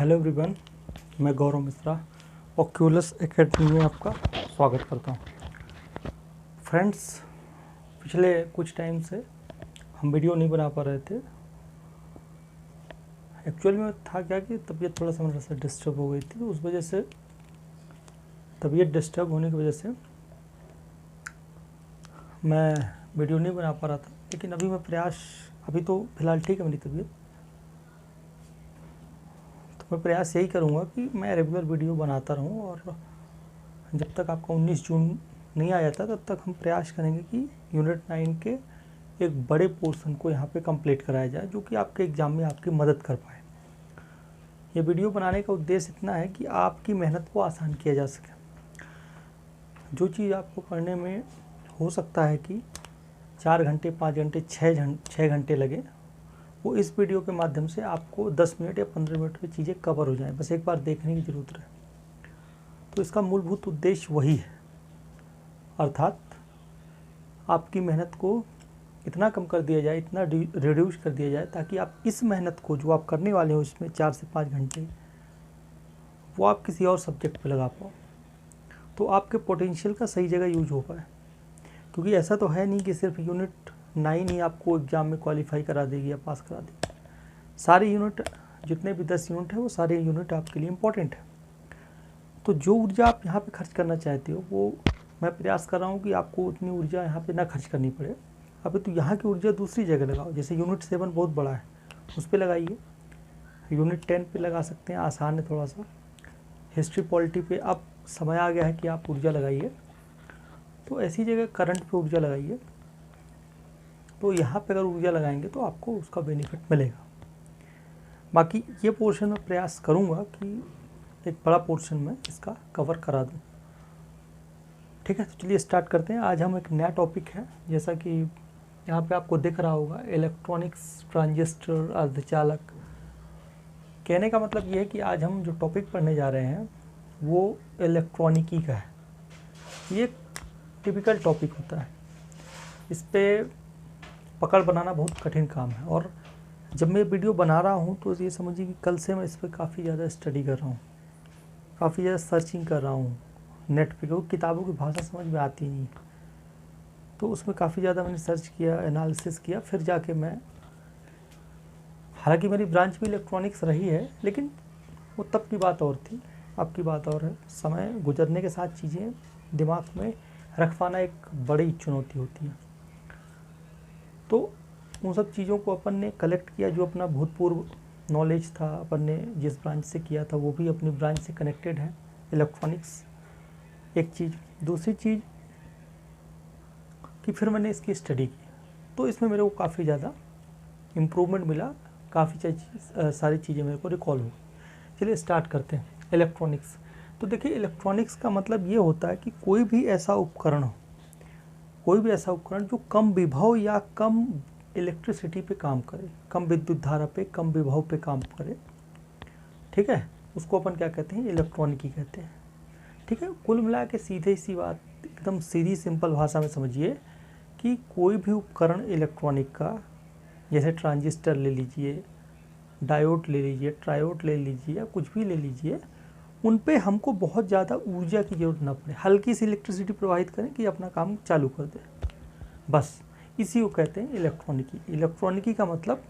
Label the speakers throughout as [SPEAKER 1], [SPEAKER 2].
[SPEAKER 1] Hello everyone, मैं गौरव Mishra Oculus academy में आपका स्वागत करता हूँ। फ्रेंड्स, पिछले कुछ टाइम से हम वीडियो नहीं बना पा रहे थे। एक्चुअल में था क्या कि तबीयत थोड़ा सा मेरे से डिस्टर्ब हो गई थी, तो उस वजह से तबीयत डिस्टर्ब होने की वजह से मैं वीडियो नहीं बना पा रहा था। लेकिन अभी मैं अभी तो फ़िलहाल ठीक है मेरी तबीयत, मैं प्रयास यही करूँगा कि मैं रेगुलर वीडियो बनाता रहूँ और जब तक आपका 19 जून नहीं आ जाता तब तक हम प्रयास करेंगे कि यूनिट 9 के एक बड़े पोर्शन को यहाँ पे कंप्लीट कराया जाए, जो कि आपके एग्ज़ाम में आपकी मदद कर पाए। ये वीडियो बनाने का उद्देश्य इतना है कि आपकी मेहनत को आसान किया जा सके। जो चीज़ आपको पढ़ने में हो सकता है कि 4 घंटे, 5 घंटे, 6 घंटे लगे, वो इस वीडियो के माध्यम से आपको 10 मिनट या 15 मिनट में चीज़ें कवर हो जाएं। बस एक बार देखने की ज़रूरत है। तो इसका मूलभूत उद्देश्य वही है, अर्थात आपकी मेहनत को इतना कम कर दिया जाए, इतना रिड्यूस कर दिया जाए, ताकि आप इस मेहनत को जो आप करने वाले हो इसमें 4 से 5 घंटे, वो आप किसी और सब्जेक्ट पे लगा पाओ, तो आपके पोटेंशियल का सही जगह यूज हो पाए। क्योंकि ऐसा तो है नहीं कि सिर्फ यूनिट 9 ही आपको एग्ज़ाम में क्वालिफाई करा देगी या पास करा देगी। सारे यूनिट, जितने भी 10 यूनिट है, वो सारे यूनिट आपके लिए इम्पोर्टेंट है। तो जो ऊर्जा आप यहाँ पे खर्च करना चाहते हो, वो मैं प्रयास कर रहा हूँ कि आपको उतनी ऊर्जा यहाँ पे ना खर्च करनी पड़े। अभी तो यहाँ की ऊर्जा दूसरी जगह लगाओ। जैसे यूनिट 7 बहुत बड़ा है, उस पर लगाइए। यूनिट 10 पे लगा सकते हैं, आसान है थोड़ा सा। हिस्ट्री पॉलिटी पे अब समय आ गया है कि आप ऊर्जा लगाइए। तो ऐसी जगह करंट पे ऊर्जा लगाइए। तो यहाँ पे अगर ऊर्जा लगाएंगे तो आपको उसका बेनिफिट मिलेगा। बाकी ये पोर्शन में प्रयास करूँगा कि एक बड़ा पोर्शन में इसका कवर करा दूँ। ठीक है, तो चलिए स्टार्ट करते हैं। आज हम एक नया टॉपिक है, जैसा कि यहाँ पे आपको दिख रहा होगा, इलेक्ट्रॉनिक्स, ट्रांजिस्टर, अर्धचालक। कहने का मतलब ये है कि आज हम जो टॉपिक पढ़ने जा रहे हैं वो इलेक्ट्रॉनिकी का है। ये टिपिकल टॉपिक होता है, इस पर पकड़ बनाना बहुत कठिन काम है। और जब मैं वीडियो बना रहा हूँ तो ये समझिए कि कल से मैं इस पर काफ़ी ज़्यादा स्टडी कर रहा हूँ, काफ़ी ज़्यादा सर्चिंग कर रहा हूँ नेट पे, क्योंकि किताबों की भाषा समझ में आती नहीं। तो उसमें काफ़ी ज़्यादा मैंने सर्च किया, एनालिसिस किया, फिर जाके मैं, हालांकि मेरी ब्रांच भी इलेक्ट्रॉनिक्स रही है, लेकिन वो तब की बात और थी, अब की बात और है। समय गुजरने के साथ चीज़ें दिमाग में रख पाना एक बड़ी चुनौती होती है। तो उन सब चीज़ों को अपन ने कलेक्ट किया, जो अपना भूतपूर्व नॉलेज था, अपन ने जिस ब्रांच से किया था वो भी अपनी ब्रांच से कनेक्टेड है, इलेक्ट्रॉनिक्स एक चीज़। दूसरी चीज़ कि फिर मैंने इसकी स्टडी की, तो इसमें मेरे को काफ़ी ज़्यादा इम्प्रूवमेंट मिला, काफ़ी सारी चीज़ें मेरे को रिकॉल हुई। चलिए स्टार्ट करते हैं। इलेक्ट्रॉनिक्स, तो देखिए इलेक्ट्रॉनिक्स का मतलब ये होता है कि कोई भी ऐसा उपकरण हो, कोई भी ऐसा उपकरण जो कम विभव या कम इलेक्ट्रिसिटी पे काम करे, कम विद्युत धारा पे, कम विभव पे काम करे। ठीक है, उसको अपन क्या कहते हैं, इलेक्ट्रॉनिकी कहते हैं। ठीक है, कुल मिला के सीधे सी बात, एकदम सीधी सिंपल भाषा में समझिए कि कोई भी उपकरण इलेक्ट्रॉनिक का, जैसे ट्रांजिस्टर ले लीजिए, डायोड ले लीजिए, ट्रायोड ले लीजिए, या कुछ भी ले लीजिए, उन पे हमको बहुत ज़्यादा ऊर्जा की ज़रूरत ना पड़े, हल्की सी इलेक्ट्रिसिटी प्रोवाइड करें कि अपना काम चालू कर दे, बस इसी को कहते हैं इलेक्ट्रॉनिकी। इलेक्ट्रॉनिकी का मतलब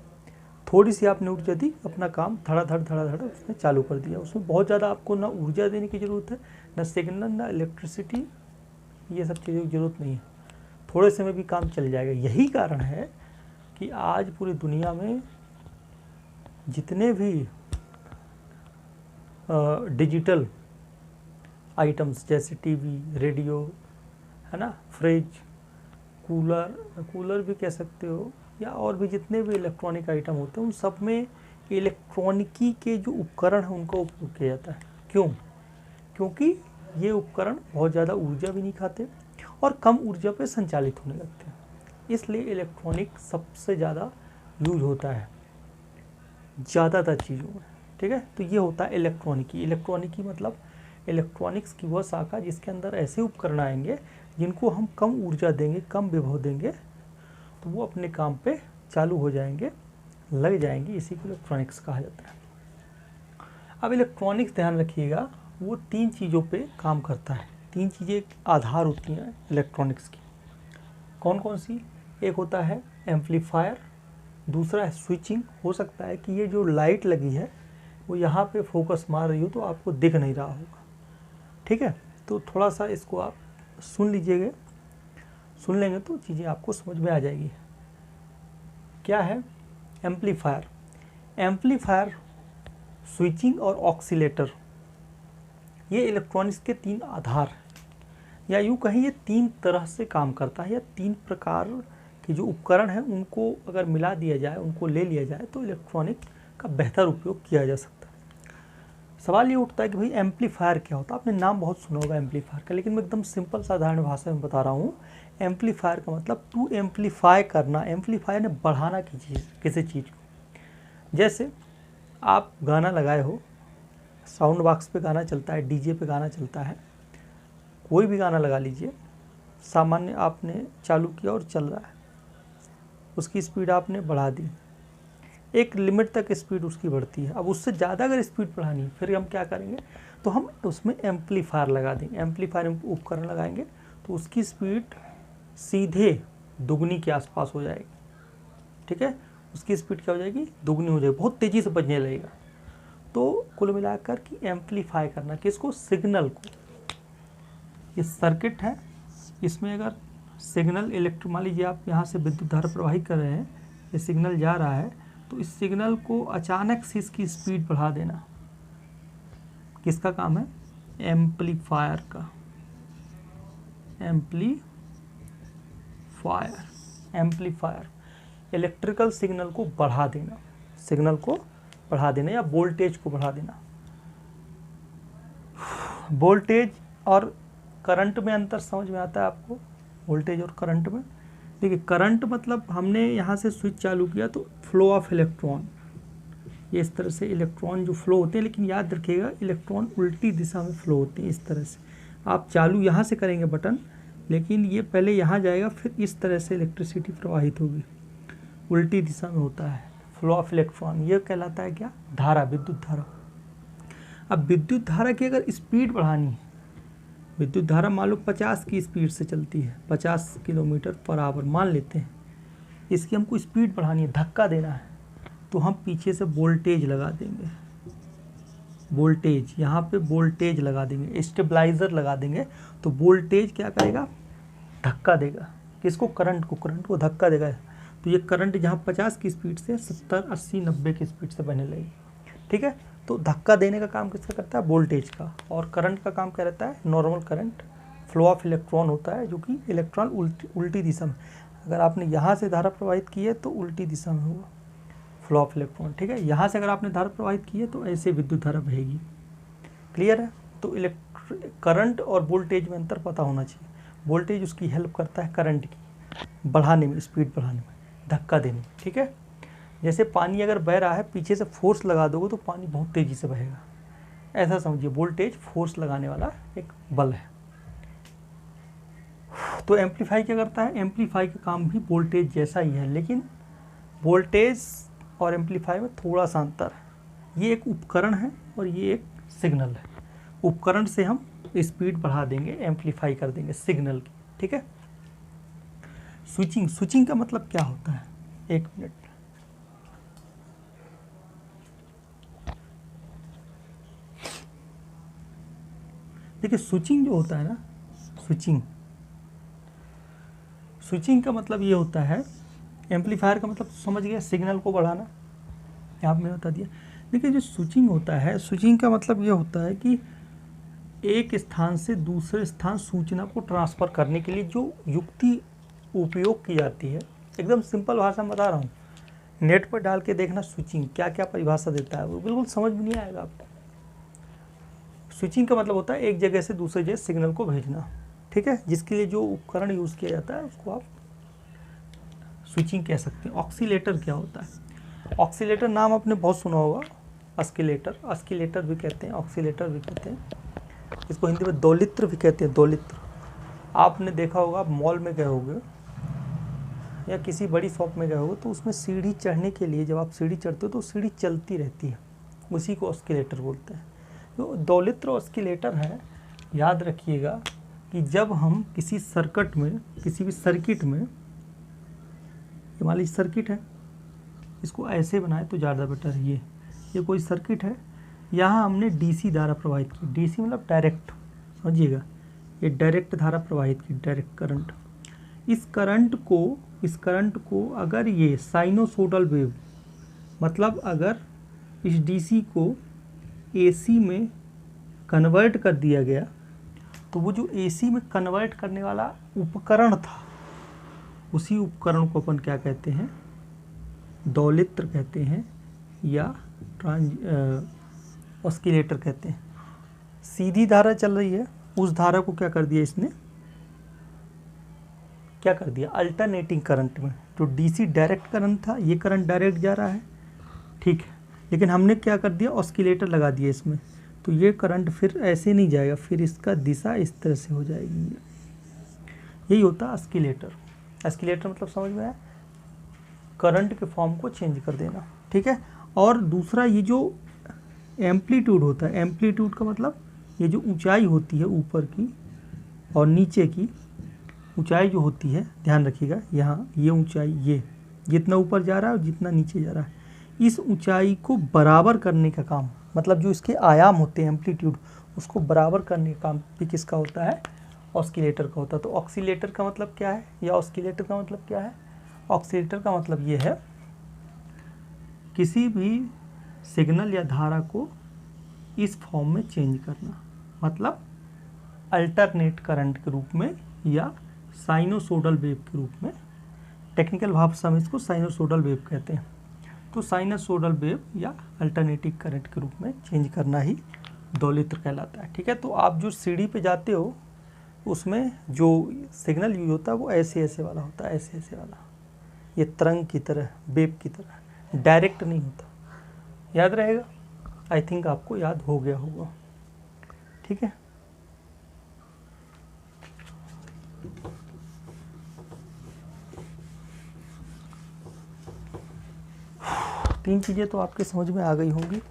[SPEAKER 1] थोड़ी सी आपने ऊर्जा दी, अपना काम धड़ा उसने चालू कर दिया। उसमें बहुत ज़्यादा आपको ना ऊर्जा देने की ज़रूरत है, ना सिग्नल, ना इलेक्ट्रिसिटी, ये सब चीज़ों की ज़रूरत नहीं है, थोड़े से में भी काम चल जाएगा। यही कारण है कि आज पूरी दुनिया में जितने भी डिजिटल आइटम्स, जैसे टीवी, रेडियो, है ना, फ्रिज, कूलर भी कह सकते हो, या और भी जितने भी इलेक्ट्रॉनिक आइटम होते हैं, उन सब में इलेक्ट्रॉनिकी के जो उपकरण हैं उनका उपयोग किया जाता है। क्यों? क्योंकि ये उपकरण बहुत ज़्यादा ऊर्जा भी नहीं खाते और कम ऊर्जा पे संचालित होने लगते हैं, इसलिए इलेक्ट्रॉनिक सबसे ज़्यादा यूज होता है ज़्यादातर चीज़ों में। ठीक है, तो ये होता है इलेक्ट्रॉनिकी। इलेक्ट्रॉनिकी मतलब इलेक्ट्रॉनिक्स की वह शाखा जिसके अंदर ऐसे उपकरण आएंगे जिनको हम कम ऊर्जा देंगे, कम विभव देंगे, तो वो अपने काम पे चालू हो जाएंगे, लग जाएंगे। इसी को इलेक्ट्रॉनिक्स कहा जाता है। अब इलेक्ट्रॉनिक्स ध्यान रखिएगा, वो 3 चीज़ों पे काम करता है। 3 चीज़ें आधार होती हैं इलेक्ट्रॉनिक्स की। कौन कौन सी? एक होता है एम्पलीफायर, दूसरा है स्विचिंग। हो सकता है कि ये जो लाइट लगी है वो यहाँ पे फोकस मार रही हो तो आपको दिख नहीं रहा होगा, ठीक है। तो थोड़ा सा इसको आप सुन लीजिएगा, सुन लेंगे तो चीज़ें आपको समझ में आ जाएगी। क्या है एम्पलीफायर? एम्पलीफायर, स्विचिंग और ऑक्सीलेटर, ये इलेक्ट्रॉनिक्स के 3 आधार हैं, या यूँ कहीं ये 3 तरह से काम करता है, या 3 प्रकार के जो उपकरण हैं उनको अगर मिला दिया जाए, उनको ले लिया जाए तो इलेक्ट्रॉनिक का बेहतर उपयोग किया जा सकता है। सवाल ये उठता है कि भाई एम्पलीफायर क्या होता है? आपने नाम बहुत सुना होगा एम्पलीफायर का, लेकिन मैं एकदम सिंपल साधारण भाषा में बता रहा हूँ। एम्पलीफायर का मतलब टू एम्पलीफाई करना, एम्पलीफायर ने बढ़ाना किसी चीज़ को। जैसे आप गाना लगाए हो, साउंड बॉक्स पे गाना चलता है, डीजे पे गाना चलता है, कोई भी गाना लगा लीजिए, सामान्य आपने चालू किया और चल रहा है, उसकी स्पीड आपने बढ़ा दी, एक लिमिट तक स्पीड उसकी बढ़ती है। अब उससे ज़्यादा अगर स्पीड बढ़ानी है फिर हम क्या करेंगे, तो हम उसमें एम्पलीफायर लगा देंगे, एम्पलीफायर उपकरण लगाएंगे तो उसकी स्पीड सीधे दुगनी के आसपास हो जाएगी, ठीक है। उसकी स्पीड क्या हो जाएगी? दुगनी हो जाएगी, बहुत तेज़ी से बजने लगेगा। तो कुल मिलाकर कि एम्पलीफाई करना किसको? सिग्नल को। ये सर्किट है, इसमें अगर सिग्नल मान लीजिए आप यहाँ से विद्युत धारा प्रवाहित कर रहे हैं, ये सिग्नल जा रहा है, तो इस सिग्नल को अचानक से इसकी स्पीड बढ़ा देना किसका काम है? एम्पलीफायर का। एम्पलीफायर इलेक्ट्रिकल सिग्नल को बढ़ा देना, सिग्नल को बढ़ा देना या वोल्टेज को बढ़ा देना। वोल्टेज और करंट में अंतर समझ में आता है आपको? वोल्टेज और करंट में देखिए, करंट मतलब हमने यहाँ से स्विच चालू किया तो फ्लो ऑफ इलेक्ट्रॉन, ये इस तरह से इलेक्ट्रॉन जो फ्लो होते हैं, लेकिन याद रखिएगा इलेक्ट्रॉन उल्टी दिशा में फ्लो होते हैं। इस तरह से आप चालू यहाँ से करेंगे बटन, लेकिन ये पहले यहाँ जाएगा, फिर इस तरह से इलेक्ट्रिसिटी प्रवाहित होगी, उल्टी दिशा में होता है फ्लो ऑफ इलेक्ट्रॉन। ये कहलाता है क्या? धारा, विद्युत धारा। अब विद्युत धारा की अगर स्पीड बढ़ानी है, विद्युत धारा मान लो 50 की स्पीड से चलती है, 50 किलोमीटर पर आवर मान लेते हैं, इसकी हमको स्पीड बढ़ानी है, धक्का देना है, तो हम पीछे से वोल्टेज लगा देंगे, वोल्टेज यहाँ पे वोल्टेज लगा देंगे, स्टेबलाइजर लगा देंगे। तो वोल्टेज क्या करेगा? धक्का देगा किसको? करंट को, करंट को धक्का देगा। तो ये करंट जहाँ 50 की स्पीड से 70, 80, 90 की स्पीड से बहने लगेगी, ठीक है। तो धक्का देने का काम किसका करता है? वोल्टेज का। और करंट का काम क्या रहता है? Normal current, flow of electron होता है, जो कि इलेक्ट्रॉन उल्टी दिशा में, अगर आपने यहाँ से धारा प्रवाहित की है तो उल्टी दिशा में होगा फ्लो ऑफ इलेक्ट्रॉन, ठीक है। यहाँ से अगर आपने धारा प्रवाहित की है तो ऐसे विद्युत धारा बहेगी। क्लियर है? तो करंट और वोल्टेज में अंतर पता होना चाहिए। वोल्टेज उसकी हेल्प करता है करंट की बढ़ाने में, स्पीड बढ़ाने में, धक्का देने में, ठीक है। जैसे पानी अगर बह रहा है, पीछे से फोर्स लगा दोगे तो पानी बहुत तेज़ी से बहेगा, ऐसा समझिए। वोल्टेज फोर्स लगाने वाला एक बल है। तो एम्पलीफाई क्या करता है? एम्पलीफाई का काम भी वोल्टेज जैसा ही है, लेकिन वोल्टेज और एम्पलीफाई में थोड़ा सा अंतर है। ये एक उपकरण है और ये एक सिग्नल है। उपकरण से हम स्पीड बढ़ा देंगे, एम्पलीफाई कर देंगे सिग्नल की, ठीक है। स्विचिंग, स्विचिंग का मतलब क्या होता है? एक मिनट, देखिए स्विचिंग जो होता है ना, स्विचिंग का मतलब ये होता है, एम्पलीफायर का मतलब समझ गया, सिग्नल को बढ़ाना, यहाँ मैंने बता दिया। देखिए जो स्विचिंग होता है, स्विचिंग का मतलब ये होता है कि एक स्थान से दूसरे स्थान सूचना को ट्रांसफ़र करने के लिए जो युक्ति उपयोग की जाती है, एकदम सिंपल भाषा में बता रहा हूँ, नेट पर डाल के देखना स्विचिंग क्या क्या परिभाषा देता है, वो बिल्कुल समझ में नहीं आएगा आपको। स्विचिंग का मतलब होता है एक जगह से दूसरे जगह सिग्नल को भेजना, ठीक है। जिसके लिए जो उपकरण यूज़ किया जाता है उसको आप स्विचिंग कह सकते हैं। ऑक्सीलेटर क्या होता है? ऑक्सीलेटर नाम आपने बहुत सुना होगा, अस्किलेटर भी कहते हैं, ऑक्सीलेटर भी कहते हैं, इसको हिंदी में दोलित्र भी कहते हैं। दोलित्र आपने देखा होगा, आप मॉल में गए होगे या किसी बड़ी शॉप में गए होगे तो उसमें सीढ़ी चढ़ने के लिए जब आप सीढ़ी चढ़ते हो तो सीढ़ी चलती रहती है, उसी को ऑस्किलेटर बोलते हैं। तो दोलित्र ऑस्किलेटर है, याद रखिएगा कि जब हम किसी सर्किट में, किसी भी सर्किट में, ये मान लीजिए सर्किट है, इसको ऐसे बनाए तो ज़्यादा बेटर है। ये कोई सर्किट है, यहाँ हमने डीसी धारा प्रवाहित की, डीसी मतलब डायरेक्ट, समझिएगा, ये डायरेक्ट धारा प्रवाहित की, डायरेक्ट करंट। इस करंट को अगर ये साइनोसोडल वेव, मतलब अगर इस डीसी को एसी में कन्वर्ट कर दिया गया, तो वो जो एसी में कन्वर्ट करने वाला उपकरण था, उसी उपकरण को अपन क्या कहते हैं, दोलित्र कहते हैं या ऑस्किलेटर कहते हैं। सीधी धारा चल रही है, उस धारा को क्या कर दिया इसने, क्या कर दिया, अल्टरनेटिंग करंट में। जो डीसी डायरेक्ट करंट था, ये करंट डायरेक्ट जा रहा है, ठीक है, लेकिन हमने क्या कर दिया, ऑस्किलेटर लगा दिया इसमें, तो ये करंट फिर ऐसे नहीं जाएगा, फिर इसका दिशा इस तरह से हो जाएगी। यही होता है ऑस्किलेटर। ऑस्किलेटर मतलब समझ में आया, करंट के फॉर्म को चेंज कर देना, ठीक है। और दूसरा, ये जो एम्पलीट्यूड होता है, एम्पलीट्यूड का मतलब ये जो ऊंचाई होती है ऊपर की और नीचे की ऊंचाई जो होती है, ध्यान रखिएगा, यहाँ ये ऊंचाई, ये जितना ऊपर जा रहा है और जितना नीचे जा रहा है, इस ऊंचाई को बराबर करने का काम, मतलब जो इसके आयाम होते हैं एम्पलीट्यूड, उसको बराबर करने का काम भी किसका होता है, ऑस्किलेटर का होता है। तो ऑस्किलेटर का मतलब क्या है, या ऑस्किलेटर का मतलब क्या है, ऑस्किलेटर का मतलब ये है किसी भी सिग्नल या धारा को इस फॉर्म में चेंज करना, मतलब अल्टरनेट करंट के रूप में या साइनोसोडल वेव के रूप में। टेक्निकल भाषा में इसको साइनोसोडल वेव कहते हैं। तो साइनोसोडल वेव या अल्टरनेटिंग करंट के रूप में चेंज करना ही दोलित्र कहलाता है, ठीक है। तो आप जो सीढ़ी पे जाते हो, उसमें जो सिग्नल यूज होता है वो ऐसे ऐसे वाला होता है, ऐसे ऐसे वाला, ये तरंग की तरह, वेव की तरह, डायरेक्ट नहीं होता। याद रहेगा, आई थिंक आपको याद हो गया होगा, ठीक है। तीन चीज़ें तो आपके समझ में आ गई होंगी।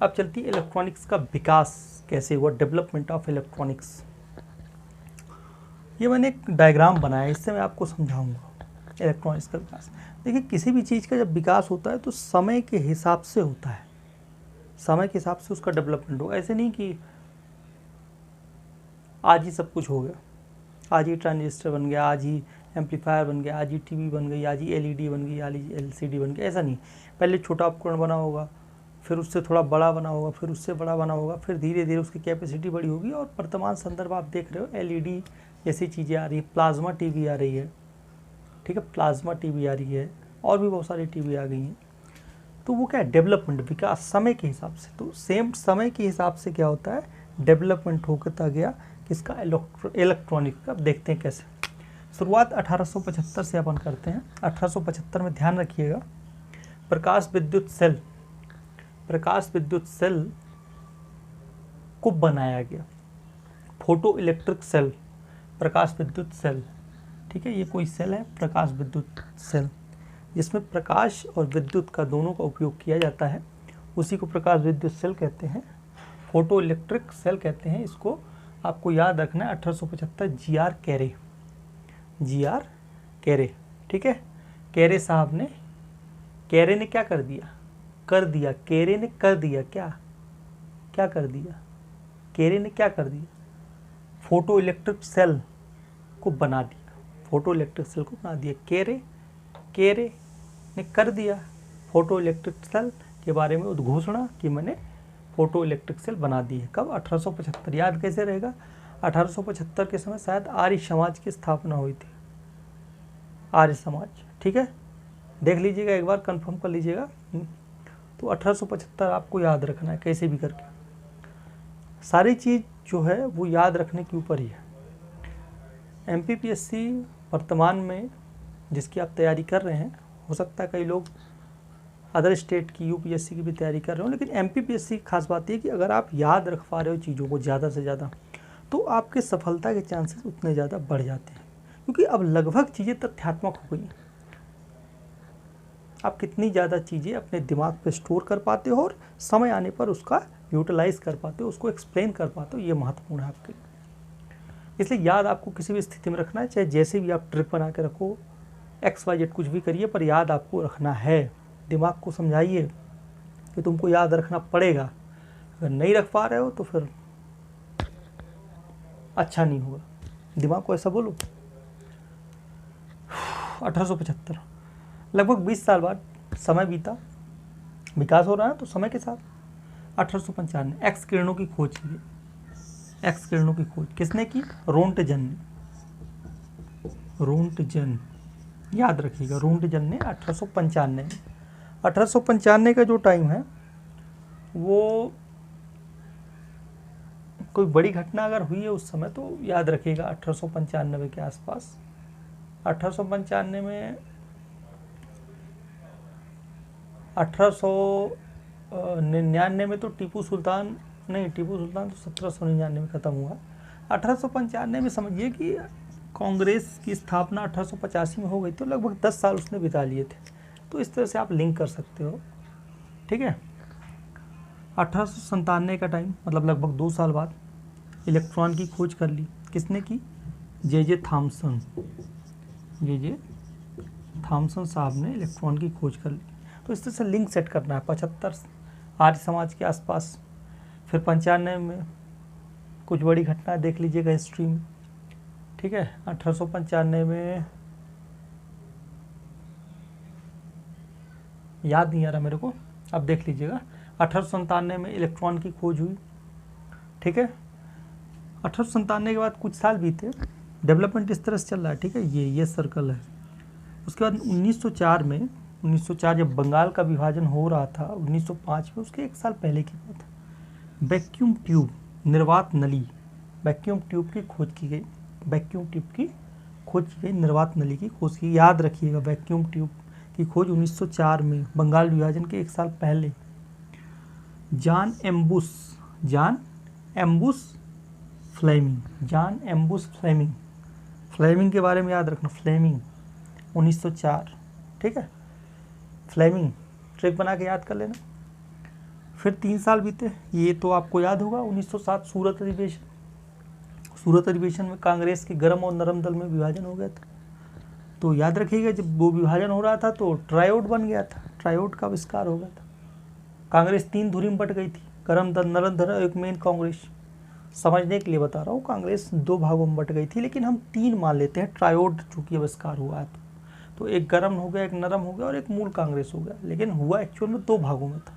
[SPEAKER 1] अब चलती है इलेक्ट्रॉनिक्स का विकास कैसे हुआ, डेवलपमेंट ऑफ इलेक्ट्रॉनिक्स। ये मैंने एक डायग्राम बनाया, इससे मैं आपको समझाऊंगा इलेक्ट्रॉनिक्स का विकास। देखिए, किसी भी चीज़ का जब विकास होता है तो समय के हिसाब से होता है, समय के हिसाब से उसका डेवलपमेंट होगा। ऐसे नहीं कि आज ही सब कुछ हो गया, आज ही ट्रांजिस्टर बन गया, आज ही एम्पलीफायर बन गया, आज ही टीवी बन गई, आज ही एलईडी बन गई, आज ही एलसीडी बन गया, ऐसा नहीं। पहले छोटा उपकरण बना होगा, फिर उससे थोड़ा बड़ा बना होगा, फिर उससे बड़ा बना होगा, फिर धीरे धीरे उसकी कैपेसिटी बड़ी होगी। और वर्तमान संदर्भ आप देख रहे हो, एलईडी जैसी चीज़ें आ रही है, प्लाज्मा टीवी आ रही है, ठीक है, प्लाज्मा टीवी आ रही है, और भी बहुत सारी टीवी आ गई हैं। तो वो क्या है, डेवलपमेंट, विकास समय के हिसाब से। तो सेम समय के हिसाब से क्या होता है, डेवलपमेंट होता गया किसका, इलेक्ट्रॉनिक का। देखते हैं कैसे। शुरुआत 1875 से अपन करते हैं। 1875 में ध्यान रखिएगा, प्रकाश विद्युत सेल को बनाया गया, फोटो इलेक्ट्रिक सेल, प्रकाश विद्युत सेल, ठीक है। ये कोई सेल है, प्रकाश विद्युत सेल, जिसमें प्रकाश और विद्युत का दोनों का उपयोग किया जाता है, उसी को प्रकाश विद्युत सेल कहते हैं, फोटो इलेक्ट्रिक सेल कहते हैं। इसको आपको याद रखना है, 1875 जी आर कैरे, ठीक है। कैरे साहब ने, कैरे ने क्या कर दिया, कैरे ने कर दिया, क्या कर दिया, कैरे ने क्या कर दिया, फोटो इलेक्ट्रिक सेल को बना दिया, फोटो इलेक्ट्रिक सेल को बना दिया। कैरे ने कर दिया फोटो इलेक्ट्रिक सेल के बारे में उद्घोषणा कि मैंने फोटो इलेक्ट्रिक सेल बना दी है। कब, 1875। याद कैसे रहेगा, 1875 के समय शायद आर्य समाज की स्थापना हुई थी, आर्य समाज, ठीक है। देख लीजिएगा एक बार, कंफर्म कर लीजिएगा। तो 1875 आपको याद रखना है कैसे भी करके। सारी चीज़ जो है वो याद रखने के ऊपर ही है। एमपीपीएससी वर्तमान में जिसकी आप तैयारी कर रहे हैं, हो सकता है कई लोग अदर स्टेट की यूपीएससी की भी तैयारी कर रहे हो, लेकिन एमपीपीएससी की खास बात ये कि अगर आप याद रख पा रहे हो चीज़ों को ज़्यादा से ज़्यादा, तो आपके सफलता के चांसेस उतने ज़्यादा बढ़ जाते हैं, क्योंकि अब लगभग चीज़ें तथ्यात्मक हो गई हैं। आप कितनी ज़्यादा चीज़ें अपने दिमाग पे स्टोर कर पाते हो और समय आने पर उसका यूटिलाइज कर पाते हो, उसको एक्सप्लेन कर पाते हो, ये महत्वपूर्ण है आपके लिए। इसलिए याद आपको किसी भी स्थिति में रखना है, चाहे जैसे भी आप ट्रिक बना के रखो, XYZ कुछ भी करिए, पर याद आपको रखना है। दिमाग को समझाइए कि तुमको याद रखना पड़ेगा। अगर नहीं रख पा रहे हो तो फिर अच्छा नहीं होगा। दिमाग को ऐसा बोलो। 1875, लगभग 20 साल बाद समय बीता, विकास हो रहा है तो समय के साथ। 1895 एक्स किरणों की खोज की गई। एक्स किरणों की खोज किसने की? रोंटजन ने। रोंटजन, याद रखिएगा, रोंटजन ने 1895 में। 1895 का जो टाइम है वो कोई बड़ी घटना अगर हुई है उस समय तो याद रखिएगा 1895 के आसपास। 1895 में 1899 में तो टीपू सुल्तान तो 1799 में ख़त्म हुआ। 1895 में समझिए कि कांग्रेस की स्थापना 1885 में हो गई, तो लगभग 10 साल उसने बिता लिए थे। तो इस तरह से आप लिंक कर सकते हो, ठीक है। 1897 का टाइम, मतलब लगभग 2 साल बाद इलेक्ट्रॉन की खोज कर ली। किसने की? J Thomson. जे थॉमसन साहब ने इलेक्ट्रॉन की खोज कर ली। तो इस तरह से लिंक सेट करना है। 75 आर्य समाज के आसपास। फिर 95 में कुछ बड़ी घटना देख लीजिएगा हिस्ट्री में, ठीक है। 1895 में याद नहीं आ रहा मेरे को, अब देख लीजिएगा। 1897 में इलेक्ट्रॉन की खोज हुई, ठीक है। 1897 के बाद कुछ साल बीते, डेवलपमेंट इस तरह से चल रहा है, ठीक है। ये सर्कल है। उसके बाद 1904 जब बंगाल का विभाजन हो रहा था 1905 में, उसके 1 साल पहले की बात है, वैक्यूम ट्यूब, निर्वात नली, वैक्यूम ट्यूब की खोज की गई। वैक्यूम ट्यूब की खोज की गई, निर्वात नली की खोज की। याद रखिएगा, वैक्यूम ट्यूब की खोज 1904 में, बंगाल विभाजन के 1 साल पहले। जॉन एम्बुस फ्लेमिंग के बारे में याद रखना। फ्लेमिंग 1904, ठीक है। फ्लेमिंग ट्रिक बना के याद कर लेना। फिर 3 साल बीते, ये तो आपको याद होगा। 1907 सूरत अधिवेशन में कांग्रेस के गरम और नरम दल में विभाजन हो गया था। तो याद रखिएगा, जब वो विभाजन हो रहा था तो ट्रायोड बन गया था, ट्रायोड का आविष्कार हो गया था। कांग्रेस 3 धुरी में बट गई थी, गरम दल, नरम दल, एक मेन कांग्रेस। समझने के लिए बता रहा हूँ, कांग्रेस 2 भागों में बट गई थी, लेकिन हम 3 मान लेते हैं, ट्रायोड चूंकि आविष्कार हुआ है तो एक गरम हो गया, एक नरम हो गया और एक मूल कांग्रेस हो गया, लेकिन हुआ एक्चुअल में 2 भागों में था।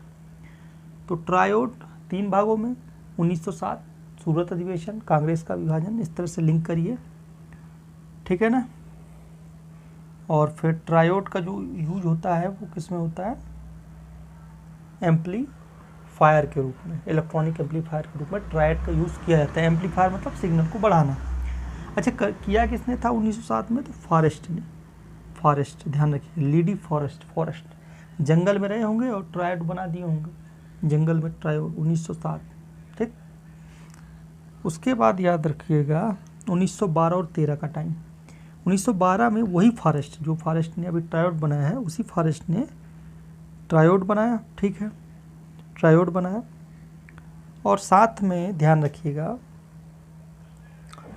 [SPEAKER 1] तो ट्रायोड 3 भागों में, 1907 सूरत अधिवेशन, कांग्रेस का विभाजन, इस तरह से लिंक करिए, ठीक है ना। और फिर ट्रायोड का जो यूज होता है वो किस में होता है? एम्पलीफायर के रूप में, इलेक्ट्रॉनिक एम्पलीफायर के रूप में ट्रायोड का यूज़ किया जाता है। एम्पलीफायर मतलब सिग्नल को बढ़ाना। अच्छा, किया किसने था 1907 में? तो फॉरेस्ट ने। फॉरेस्ट, ध्यान रखिए, लीडी फॉरेस्ट जंगल में रहे होंगे और ट्रायोड बना दिए होंगे जंगल में, ट्रायोड 1907, ठीक। उसके बाद याद रखिएगा 1912 और 13 का टाइम। 1912 में वही फॉरेस्ट, जो फॉरेस्ट ने अभी ट्रायोड बनाया है, उसी फॉरेस्ट ने ट्रायोड बनाया, ठीक है, ट्रायोड बनाया। और साथ में ध्यान रखिएगा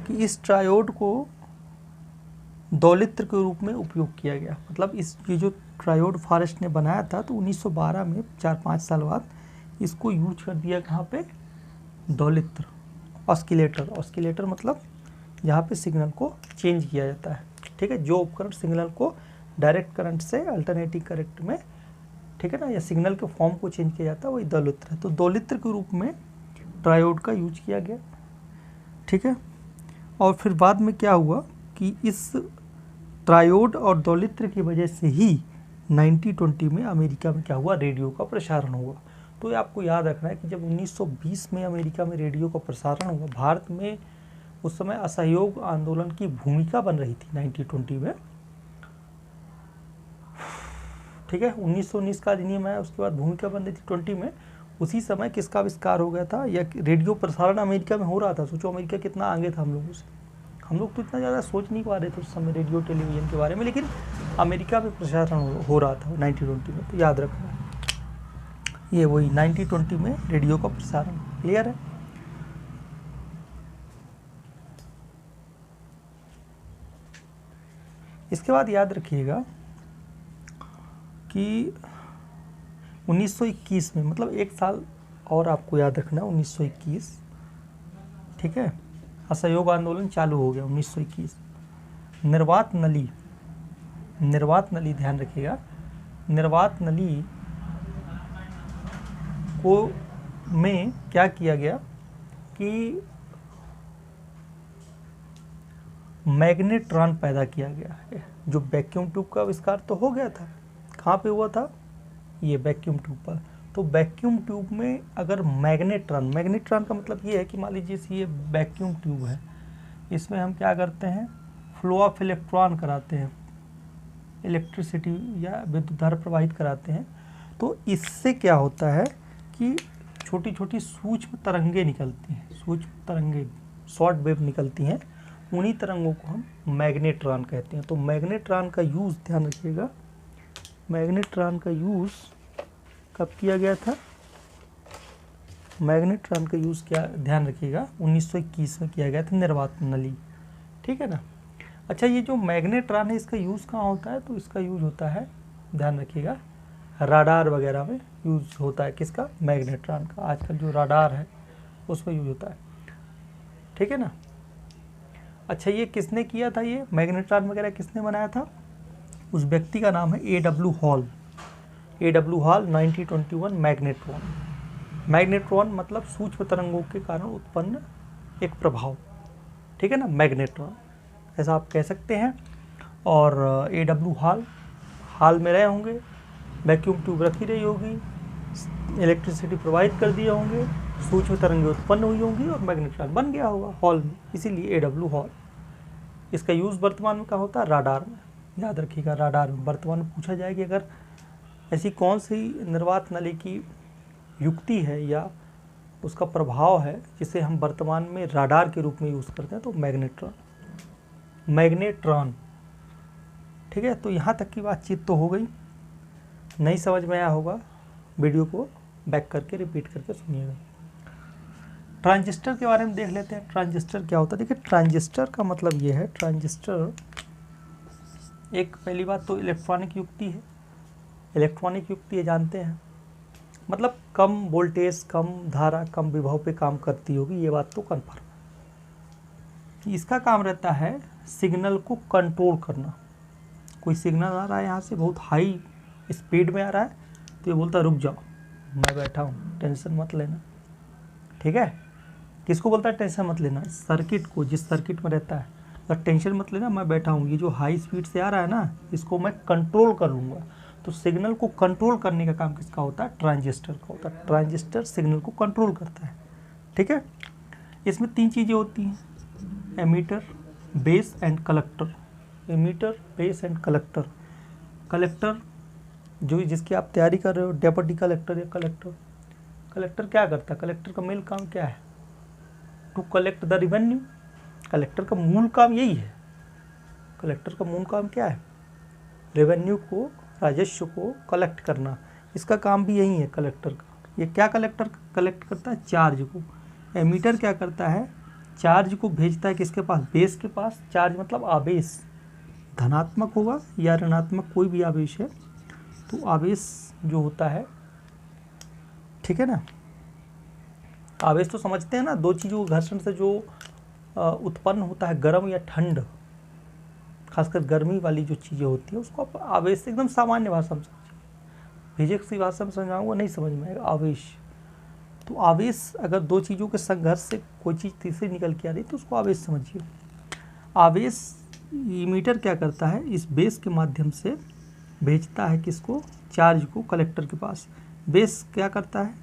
[SPEAKER 1] कि इस ट्रायोड को दौलित्र के रूप में उपयोग किया गया। मतलब ये जो ट्रायोड फॉरेस्ट ने बनाया था, तो 1912 में 4-5 साल बाद इसको यूज कर दिया कहाँ पे? दौलित्र। ऑस्किलेटर मतलब जहाँ पे सिग्नल को चेंज किया जाता है, ठीक है। जो उपकरण सिग्नल को डायरेक्ट करंट से अल्टरनेटिंग करंट में, ठीक है ना, या सिग्नल के फॉर्म को चेंज किया जाता है, वही दौलित्र है। तो दौलित्र के रूप में ट्रायोड का यूज किया गया, ठीक है। और फिर बाद में क्या हुआ कि इस ट्रायोड और दौलित्र की वजह से ही 1920 में अमेरिका में क्या हुआ? रेडियो का प्रसारण हुआ। तो ये आपको याद रखना है कि जब 1920 में अमेरिका में रेडियो का प्रसारण हुआ, भारत में उस समय असहयोग आंदोलन की भूमिका बन रही थी 1920 में, ठीक है। 1919 का अधिनियम है, उसके बाद भूमिका बन रही थी 20 में। उसी समय किसका आविष्कार हो गया था, या रेडियो प्रसारण अमेरिका में हो रहा था। सोचो अमेरिका कितना आगे था हम लोगों से। हम लोग तो इतना ज़्यादा सोच नहीं पा रहे थे उस समय रेडियो टेलीविज़न के बारे में, लेकिन अमेरिका में प्रसारण हो रहा था 1920 में, तो याद रखना ये वही 1920 में रेडियो का प्रसारण। क्लियर है? इसके बाद याद रखिएगा कि 1921 में, मतलब एक साल और आपको याद रखना, 1921, ठीक है, असहयोग आंदोलन चालू हो गया 1921। निर्वात नली, ध्यान रखिएगा, निर्वात नली को में क्या किया गया कि मैग्नेट्रॉन पैदा किया गया है। जो वैक्यूम ट्यूब का आविष्कार तो हो गया था, कहाँ पे हुआ था? ये वैक्यूम ट्यूब पर। तो वैक्यूम ट्यूब में अगर मैग्नेट्रॉन का मतलब ये है कि मान लीजिए ये वैक्यूम ट्यूब है, इसमें हम क्या करते हैं, फ्लो ऑफ इलेक्ट्रॉन कराते हैं, इलेक्ट्रिसिटी या विद्युत धारा प्रवाहित कराते हैं। तो इससे क्या होता है कि छोटी छोटी सूक्ष्म तरंगे निकलती हैं, सूक्ष्म तरंगे, शॉर्ट वेव निकलती हैं, उन्हीं तरंगों को हम मैग्नेट्रॉन कहते हैं। तो मैग्नेट्रॉन का यूज़, ध्यान रखिएगा, मैग्नेट्रॉन का यूज़ कब किया गया था? मैग्नेट्रॉन का यूज़ क्या, ध्यान रखिएगा, 1921 में किया गया था, निर्वात नली। ठीक है ना? अच्छा, ये जो मैग्नेट्रॉन है इसका यूज़ कहाँ होता है? तो इसका यूज़ होता है, ध्यान रखिएगा, राडार वगैरह में यूज़ होता है। किसका? मैग्नेट्रॉन का। आजकल जो राडार है उसमें यूज़ होता है। ठीक है ना? अच्छा, ये किसने किया था? ये मैग्नेट्रॉन वगैरह किसने बनाया था? उस व्यक्ति का नाम है A.W. Hall. A.W. Hall 1921 magnetron. Magnetron मतलब सूक्ष्म तरंगों के कारण उत्पन्न एक प्रभाव। ठीक है ना? मैग्नेट्रॉन ऐसा आप कह सकते हैं। और A.W. हॉल में रहे होंगे, वैक्यूम ट्यूब रखी रही होगी, इलेक्ट्रिसिटी प्रोवाइड कर दिए होंगे, सूक्ष्म तरंगें उत्पन्न हुई होंगी और मैग्नेट्रॉन बन गया होगा हॉल में, इसीलिए A.W. हॉल। इसका यूज़ वर्तमान में कहाँ होता है? राडार में। याद रखिएगा, राडार में। वर्तमान में पूछा जाए कि अगर ऐसी कौन सी निर्वात नली की युक्ति है या उसका प्रभाव है जिसे हम वर्तमान में राडार के रूप में यूज़ करते हैं, तो मैग्नेट्रॉन। ठीक है, तो यहाँ तक की बातचीत तो हो गई। नहीं समझ में आया होगा, वीडियो को बैक करके रिपीट करके सुनिएगा। ट्रांजिस्टर के बारे में देख लेते हैं। ट्रांजिस्टर क्या होता है? देखिए, ट्रांजिस्टर का मतलब ये है, ट्रांजिस्टर एक, पहली बात तो इलेक्ट्रॉनिक युक्ति है। इलेक्ट्रॉनिक युक्ति ये जानते हैं, मतलब कम वोल्टेज, कम धारा, कम विभव पे काम करती होगी, ये बात तो कन्फर्म है। इसका काम रहता है सिग्नल को कंट्रोल करना। कोई सिग्नल आ रहा है यहाँ से, बहुत हाई स्पीड में आ रहा है, तो ये बोलता है रुक जाओ, मैं बैठा हूँ, टेंशन मत लेना। ठीक है? किसको बोलता है टेंशन मत लेना? सर्किट को, जिस सर्किट में रहता है, तो टेंशन मत लेना, मैं बैठा हूँ, ये जो हाई स्पीड से आ रहा है ना, इसको मैं कंट्रोल कर लूँगा। तो सिग्नल को कंट्रोल करने का काम किसका होता है? ट्रांजिस्टर का होता है। ट्रांजिस्टर सिग्नल को कंट्रोल करता है। ठीक है? इसमें 3 चीज़ें होती हैं, emitter, base and collector. Emitter, base and collector. Collector जो जिसकी आप तैयारी कर रहे हो, डेप्यूटी कलेक्टर या कलेक्टर। कलेक्टर क्या करता है? कलेक्टर का मेन काम क्या है? To collect the revenue. Collector का मूल काम यही है। कलेक्टर का मूल काम क्या है? रेवेन्यू को, राजस्व को कलेक्ट करना। इसका काम भी यही है कलेक्टर का। ये क्या कलेक्टर कलेक्ट करता है? चार्ज को। एमीटर क्या करता है? चार्ज को भेजता है किसके पास? बेस के पास। चार्ज मतलब आवेश, धनात्मक होगा या ऋणात्मक, कोई भी आवेश है, तो आवेश जो होता है, ठीक है ना, आवेश तो समझते हैं ना, दो चीज़ों के घर्षण से जो उत्पन्न होता है, गर्म या ठंड, खासकर गर्मी वाली जो चीज़ें होती है, उसको आप आवेश, एकदम सामान्य भाषा में समझिए। फिजिक्स की भाषा में समझाऊंगा नहीं समझ में आएगा। आवेश, तो आवेश अगर दो चीज़ों के संघर्ष से कोई चीज़ तीसरी निकल के आ रही तो उसको आवेश समझिए। आवेश इमीटर क्या करता है? इस बेस के माध्यम से भेजता है किसको? चार्ज को कलेक्टर के पास। बेस क्या करता है?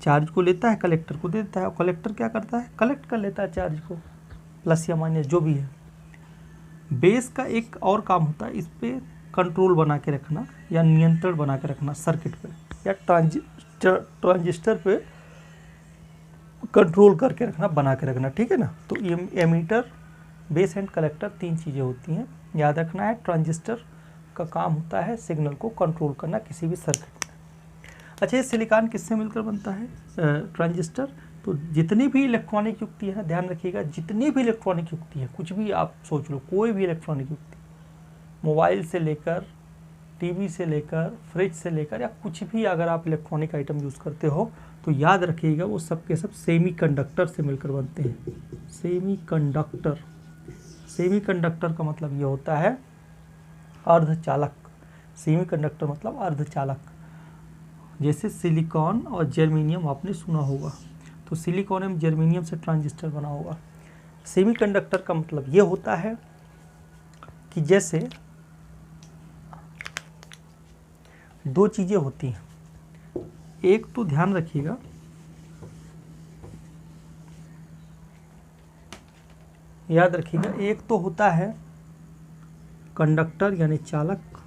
[SPEAKER 1] चार्ज को लेता है, कलेक्टर को देता है, और कलेक्टर क्या करता है? कलेक्ट कर लेता है चार्ज को, प्लस या माइनस जो भी है। बेस का एक और काम होता है, इस पे कंट्रोल बना के रखना या नियंत्रण बना के रखना सर्किट पे, या ट्रांजिस्टर पे कंट्रोल करके रखना, बना के रखना। ठीक है ना? तो एमीटर, बेस एंड कलेक्टर 3 चीज़ें होती हैं, याद रखना है। ट्रांजिस्टर का काम होता है सिग्नल को कंट्रोल करना किसी भी सर्किट में। अच्छा, ये सिलिकॉन किससे मिलकर बनता है ट्रांजिस्टर? तो जितनी भी इलेक्ट्रॉनिक युक्ति है, ध्यान रखिएगा, जितनी भी इलेक्ट्रॉनिक युक्ति है, कुछ भी आप सोच लो, कोई भी इलेक्ट्रॉनिक युक्ति, मोबाइल से लेकर टीवी से लेकर फ्रिज से लेकर या कुछ भी अगर आप इलेक्ट्रॉनिक आइटम यूज़ करते हो तो याद रखिएगा वो सब के सब सेमीकंडक्टर से मिलकर बनते हैं। सेमीकंडक्टर, सेमीकंडक्टर का मतलब ये होता है अर्धचालक। सेमीकंडक्टर मतलब अर्धचालक। जैसे सिलिकॉन और जर्मेनियम आपने सुना होगा, तो सिलिकॉन एवं जर्मेनियम से ट्रांजिस्टर बना होगा। सेमीकंडक्टर का मतलब ये होता है कि जैसे दो चीज़ें होती हैं, एक तो ध्यान रखिएगा, याद रखिएगा, एक तो होता है कंडक्टर यानी चालक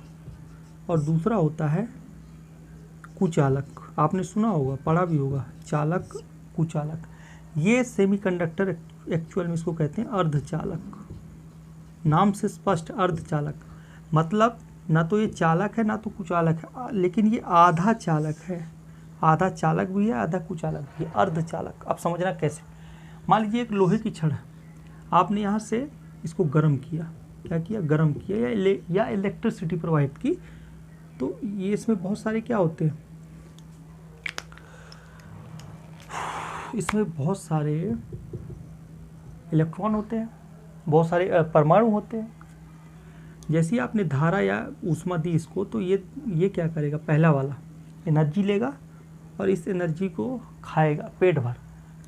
[SPEAKER 1] और दूसरा होता है कुचालक। आपने सुना होगा, पढ़ा भी होगा, चालक कुचालक। ये सेमीकंडक्टर एक्चुअल में इसको कहते हैं अर्धचालक। नाम से स्पष्ट, अर्धचालक मतलब ना तो ये चालक है ना तो कुचालक है, लेकिन ये आधा चालक है। आधा चालक भी है, आधा कुचालक भी है, अर्धचालक। आप समझना कैसे। मान लीजिए एक लोहे की छड़ है, आपने यहाँ से इसको गर्म किया, क्या किया, गर्म किया या इलेक्ट्रिसिटी प्रोवाइड की, तो ये इसमें बहुत सारे क्या होते हैं, इसमें बहुत सारे इलेक्ट्रॉन होते हैं, बहुत सारे परमाणु होते हैं। जैसे ही आपने धारा या ऊष्मा दी इसको, तो ये क्या करेगा, पहला वाला एनर्जी लेगा और इस एनर्जी को खाएगा पेट भर।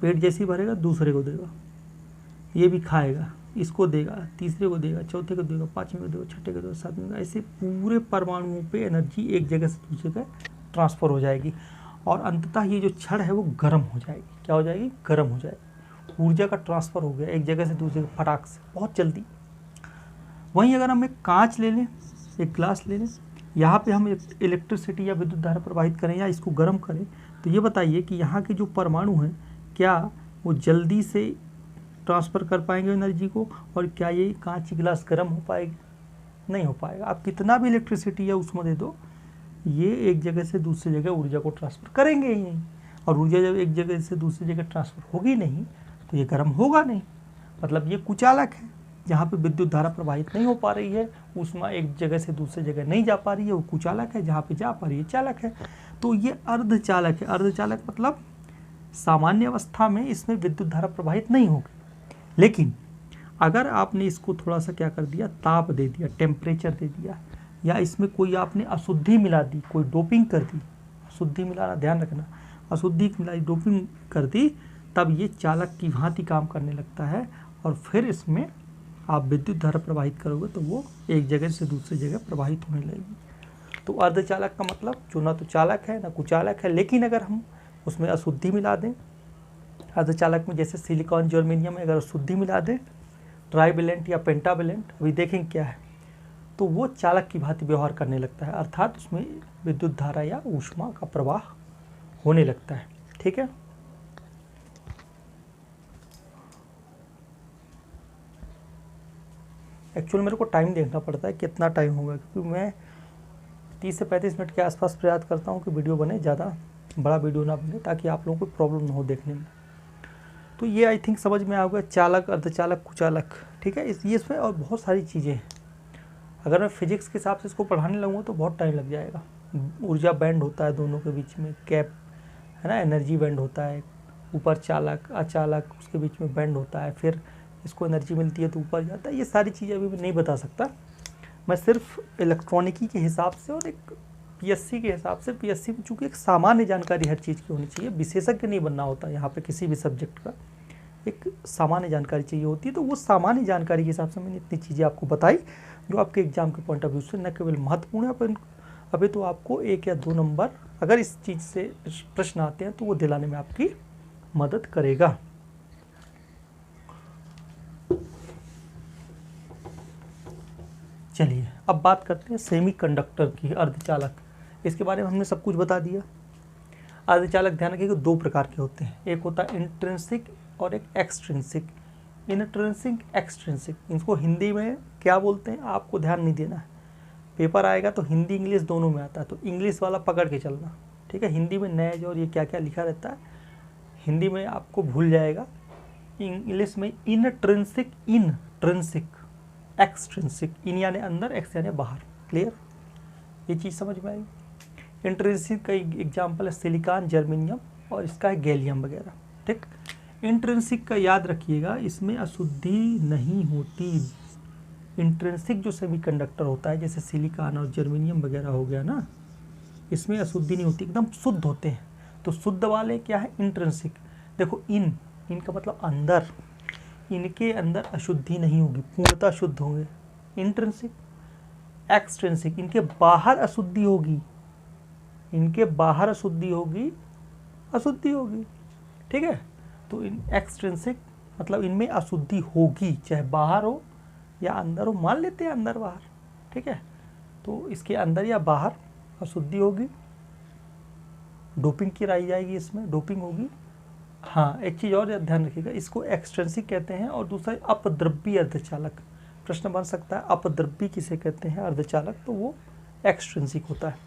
[SPEAKER 1] पेट जैसे ही भरेगा दूसरे को देगा, ये भी खाएगा, इसको देगा, तीसरे को देगा, चौथे को देगा, पाँचवें को देगा, छठे को देगा, सातवें को। ऐसे पूरे परमाणुओं पे एनर्जी एक जगह से दूसरी जगह ट्रांसफ़र हो जाएगी और अंततः ये जो छड़ है वो गर्म हो जाएगी। क्या हो जाएगी, गर्म हो जाएगी। ऊर्जा का ट्रांसफ़र हो गया एक जगह से दूसरी जगह फटाक से, बहुत जल्दी। वहीं अगर हम एक कांच ले लें, एक ग्लास ले लें, यहाँ पे हम इलेक्ट्रिसिटी या विद्युत धारा प्रवाहित करें या इसको गर्म करें, तो ये बताइए कि यहाँ के जो परमाणु हैं क्या वो जल्दी से ट्रांसफ़र कर पाएंगे एनर्जी को, और क्या ये कांच की गिलास गर्म हो पाएगी, नहीं हो पाएगा। आप कितना भी इलेक्ट्रिसिटी या ऊष्मा दे दो, ये एक जगह से दूसरी जगह ऊर्जा को ट्रांसफ़र करेंगे ही नहीं, और ऊर्जा जब एक जगह से दूसरी जगह ट्रांसफ़र होगी नहीं तो ये गर्म होगा नहीं। मतलब ये कुचालक है, जहाँ पे विद्युत धारा प्रवाहित नहीं हो पा रही है, ऊष्मा एक जगह से दूसरी जगह नहीं जा पा रही है, वो कुचालक है। जहाँ पे जा पा रही है चालक है। तो ये अर्धचालक है। अर्धचालक मतलब सामान्य अवस्था में इसमें विद्युत धारा प्रवाहित नहीं होगी, लेकिन अगर आपने इसको थोड़ा सा क्या कर दिया, ताप दे दिया, टेम्परेचर दे दिया, या इसमें कोई आपने अशुद्धि मिला दी, कोई डोपिंग कर दी, अशुद्धि मिलाना ध्यान रखना, अशुद्धि मिलाई, डोपिंग कर दी, तब ये चालक की भांति काम करने लगता है और फिर इसमें आप विद्युत धारा प्रवाहित करोगे तो वो एक जगह से दूसरी जगह प्रवाहित होने लगेगी। तो अर्धचालक का मतलब जो ना तो चालक है ना कुचालक है, लेकिन अगर हम उसमें अशुद्धि मिला दें, अर्धचालक में जैसे सिलिकॉन जर्मेनियम में अगर अशुद्धि मिला दें, ट्राइवेलेंट या पेंटावेलेंट, अभी देखेंगे क्या है, तो वो चालक की भांति व्यवहार करने लगता है, अर्थात उसमें विद्युत धारा या ऊष्मा का प्रवाह होने लगता है। ठीक है। एक्चुअल मेरे को टाइम देखना पड़ता है कितना टाइम होगा, क्योंकि मैं 30 से 35 मिनट के आसपास प्रयास करता हूँ कि वीडियो बने, ज़्यादा बड़ा वीडियो ना बने, ताकि आप लोगों को प्रॉब्लम ना हो देखने में। तो ये आई थिंक समझ में आ गया, चालक, अर्धचालक, कुचालक। ठीक है। इसमें और बहुत सारी चीज़ें हैं। अगर मैं फिजिक्स के हिसाब से इसको पढ़ाने लगूँ तो बहुत टाइम लग जाएगा। ऊर्जा बैंड होता है दोनों के बीच में, गैप है ना, एनर्जी बैंड होता है, ऊपर चालक अचालक उसके बीच में बैंड होता है, फिर इसको एनर्जी मिलती है तो ऊपर जाता है। ये सारी चीज़ें अभी मैं नहीं बता सकता, मैं सिर्फ इलेक्ट्रॉनिकी के हिसाब से और एक पीएससी के हिसाब से। पीएससी में चूँकि एक सामान्य जानकारी हर चीज़ की होनी चाहिए, विशेषज्ञ नहीं बनना होता यहाँ पे किसी भी सब्जेक्ट का, एक सामान्य जानकारी चाहिए होती है। तो वो सामान्य जानकारी के हिसाब से मैंने इतनी चीज़ें आपको बताई जो आपके एग्जाम के पॉइंट ऑफ व्यू से न केवल महत्वपूर्ण है, पर अभी तो आपको 1 या 2 नंबर अगर इस चीज़ से प्रश्न आते हैं तो वो दिलाने में आपकी मदद करेगा। चलिए अब बात करते हैं सेमीकंडक्टर की, अर्धचालक। इसके बारे में हमने सब कुछ बता दिया। अर्धचालक ध्यान रखिए कि 2 प्रकार के होते हैं, एक होता है इंट्रिंसिक और एक एक्सट्रिंसिक। इंट्रिंसिक, एक्सट्रिंसिक, इनको हिंदी में क्या बोलते हैं आपको ध्यान नहीं देना है, पेपर आएगा तो हिंदी इंग्लिश दोनों में आता है, तो इंग्लिश वाला पकड़ के चलना, ठीक है। हिंदी में नैज और ये क्या क्या लिखा रहता है, हिंदी में आपको भूल जाएगा। इंग्लिश में इंट्रिंसिक, एक्सट्रिंसिक, इन यानी अंदर, एक्स यानी बाहर। क्लियर, ये चीज़ समझ में आई। इंट्रिंसिक का एग्जाम्पल है सिलिकॉन, जर्मेनियम, और इसका है गैलियम वगैरह, ठीक। इंट्रिंसिक का याद रखिएगा, इसमें अशुद्धि नहीं होती। इंट्रिंसिक जो सेमीकंडक्टर होता है जैसे सिलिकॉन और जर्मेनियम वगैरह हो गया ना, इसमें अशुद्धि नहीं होती, एकदम शुद्ध होते हैं। तो शुद्ध वाले क्या है, इंट्रिंसिक। देखो इनका मतलब अंदर, इनके अंदर अशुद्धि नहीं होगी, पूर्णतः शुद्ध होंगे, इंट्रिंसिक। एक्सट्रिंसिक, इनके बाहर अशुद्धि होगी, इनके बाहर अशुद्धि होगी, ठीक है। तो इन एक्सट्रिंसिक मतलब इनमें अशुद्धि होगी, चाहे बाहर हो या अंदर हो, मान लेते हैं अंदर बाहर, ठीक है। तो इसके अंदर या बाहर अशुद्धि होगी, डोपिंग कराई जाएगी, इसमें डोपिंग होगी। हाँ, एक चीज़ और ध्यान रखिएगा, इसको एक्सट्रिंसिक कहते हैं, और दूसरा अपद्रव्यी अर्धचालक। प्रश्न बन सकता है अपद्रव्यी किसे कहते हैं अर्धचालक, तो वो एक्सट्रिंसिक होता है।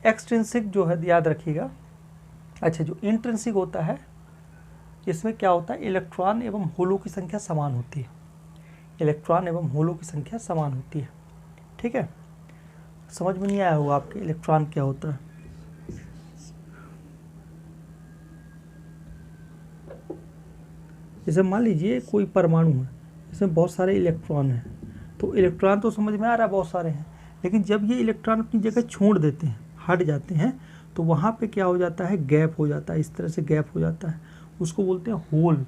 [SPEAKER 1] एक्सट्रिंसिक जो है याद रखिएगा। अच्छा, जो इंट्रिंसिक होता है इसमें क्या होता है, इलेक्ट्रॉन एवं होलों की संख्या समान होती है, इलेक्ट्रॉन एवं होलों की संख्या समान होती है, ठीक है। समझ में नहीं आया होगा आपके इलेक्ट्रॉन क्या होता है। जैसे मान लीजिए कोई परमाणु है, इसमें बहुत सारे इलेक्ट्रॉन हैं, तो इलेक्ट्रॉन तो समझ में आ रहा है बहुत सारे हैं, लेकिन जब ये इलेक्ट्रॉन अपनी जगह छोड़ देते हैं, हट जाते हैं, तो वहाँ पे क्या हो जाता है, गैप हो जाता है, इस तरह से गैप हो जाता है, उसको बोलते हैं होल।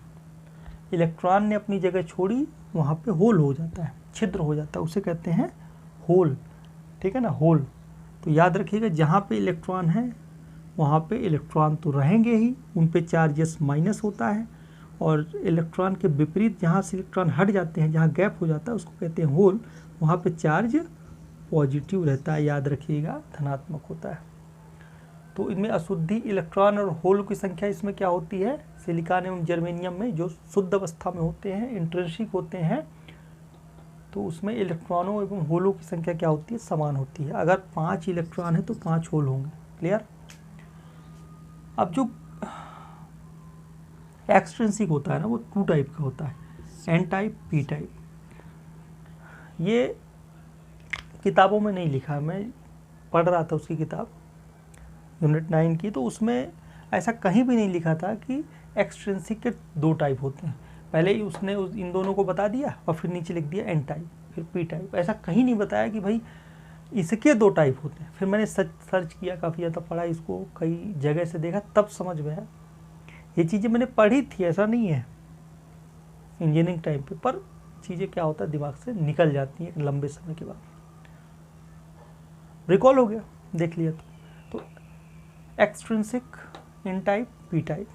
[SPEAKER 1] इलेक्ट्रॉन ने अपनी जगह छोड़ी, वहाँ पे होल हो जाता है, छिद्र हो जाता है, उसे कहते हैं होल, ठीक है ना, होल। तो याद रखिएगा, जहाँ पे इलेक्ट्रॉन है वहाँ पे इलेक्ट्रॉन तो रहेंगे ही, उन पे चार्जेस माइनस होता है, और इलेक्ट्रॉन के विपरीत जहाँ से इलेक्ट्रॉन हट जाते हैं, जहाँ गैप हो जाता है, उसको कहते हैं होल, वहाँ पे चार्ज पॉजिटिव रहता है, याद रखिएगा, धनात्मक होता है। तो इनमें अशुद्धि, इलेक्ट्रॉन और होल की संख्या इसमें क्या होती है, सिलिकॉन एवं जर्मेनियम में जो शुद्ध अवस्था में होते हैं, इंट्रिंसिक होते हैं, तो उसमें इलेक्ट्रॉनों एवं होलों की संख्या क्या होती है, समान होती है। अगर 5 इलेक्ट्रॉन है तो 5 होल होंगे। क्लियर। अब जो एक्सट्रिंसिक होता है ना, वो 2 टाइप का होता है, एन टाइप, पी टाइप। ये किताबों में नहीं लिखा, मैं पढ़ रहा था उसकी किताब यूनिट 9 की, तो उसमें ऐसा कहीं भी नहीं लिखा था कि एक्सट्रिंसिक के 2 टाइप होते हैं। पहले ही उसने इन दोनों को बता दिया और फिर नीचे लिख दिया एन टाइप, फिर पी टाइप। ऐसा कहीं नहीं बताया कि भाई इसके 2 टाइप होते हैं। फिर मैंने सर्च किया, काफ़ी ज़्यादा पढ़ा इसको, कई जगह से देखा, तब समझ में आया। ये चीज़ें मैंने पढ़ी थी, ऐसा नहीं है इंजीनियरिंग टाइम पे, पर चीज़ें क्या होता है दिमाग से निकल जाती हैं लंबे समय के बाद, रिकॉल हो गया, देख लिया। तो extrinsic, N type, P type.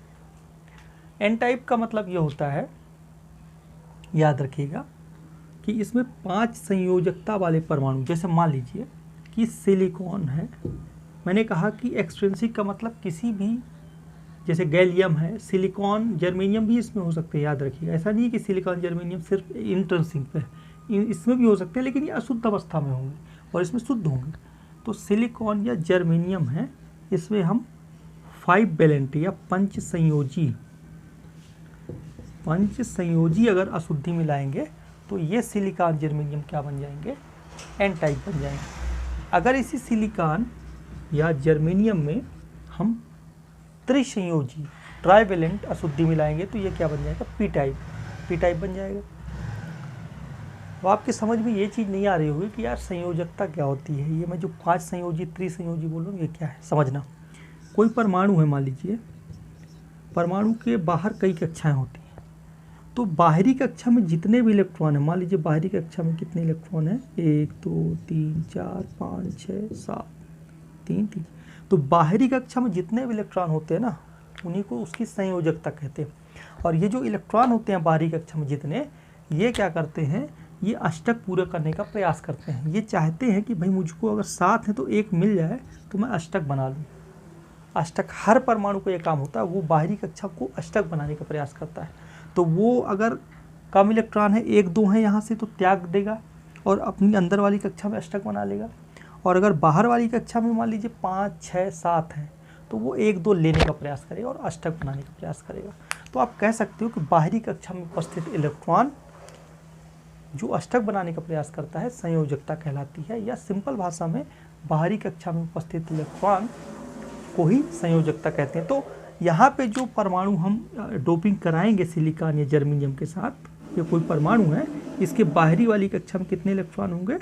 [SPEAKER 1] N type का मतलब ये होता है, याद रखिएगा, कि इसमें 5 संयोजकता वाले परमाणु, जैसे मान लीजिए कि सिलिकॉन है, मैंने कहा कि एक्सट्रिंसिक का मतलब किसी भी, जैसे गैलियम है, सिलिकॉन, जर्मेनियम भी इसमें हो सकते हैं, याद रखिएगा। ऐसा नहीं है कि सिलिकॉन जर्मेनियम सिर्फ इंट्रिंसिक पे, इसमें भी हो सकते हैं, लेकिन ये अशुद्ध अवस्था में होंगे और इसमें शुद्ध होंगे। तो सिलिकॉन या जर्मेनियम है, इसमें हम 5 वैलेंट या पंच संयोजी अगर अशुद्धि मिलाएंगे तो ये सिलिकॉन जर्मेनियम क्या बन जाएंगे, एन टाइप बन जाएंगे। अगर इसी सिलिकॉन या जर्मेनियम में हम त्रिसंयोजी, ट्राइवेलेंट अशुद्धि मिलाएंगे तो ये क्या बन जाएगा, पी टाइप बन जाएगा। तो आपकी समझ में ये चीज़ नहीं आ रही होगी कि यार संयोजकता क्या होती है। ये मैं जो 5 संयोजी, त्रिसंयोजी बोल रहा हूँ, ये क्या है समझना। कोई परमाणु है, मान लीजिए परमाणु के बाहर कई कक्षाएं होती हैं, तो बाहरी कक्षा में जितने भी इलेक्ट्रॉन हैं, मान लीजिए बाहरी कक्षा में कितने इलेक्ट्रॉन हैं, 1 2 3 4 5 6 7 3 3, तो बाहरी कक्षा में जितने भी इलेक्ट्रॉन होते हैं ना, उन्हीं को उसकी संयोजकता कहते हैं। और ये जो इलेक्ट्रॉन होते हैं बाहरी कक्षा में जितने, ये क्या करते हैं, ये अष्टक पूरा करने का प्रयास करते हैं। ये चाहते हैं कि भाई मुझको अगर 7 है तो एक मिल जाए तो मैं अष्टक बना लूँ। अष्टक, हर परमाणु को ये काम होता है, वो बाहरी कक्षा को अष्टक बनाने का प्रयास करता है। तो वो अगर कम इलेक्ट्रॉन है, 1 2 है यहाँ से, तो त्याग देगा और अपनी अंदर वाली कक्षा में अष्टक बना लेगा। और अगर बाहर वाली कक्षा में मान लीजिए 5, 6, 7 है तो वो 1, 2 लेने का प्रयास करेगा और अष्टक बनाने का प्रयास करेगा। तो आप कह सकते हो कि बाहरी कक्षा में उपस्थित इलेक्ट्रॉन जो अष्टक बनाने का प्रयास करता है संयोजकता कहलाती है, या सिंपल भाषा में बाहरी कक्षा में उपस्थित इलेक्ट्रॉन को ही संयोजकता कहते हैं। तो यहाँ पे जो परमाणु हम डोपिंग कराएंगे सिलिकॉन या जर्मेनियम के साथ, ये कोई परमाणु है, इसके बाहरी वाली कक्षा में कितने इलेक्ट्रॉन होंगे?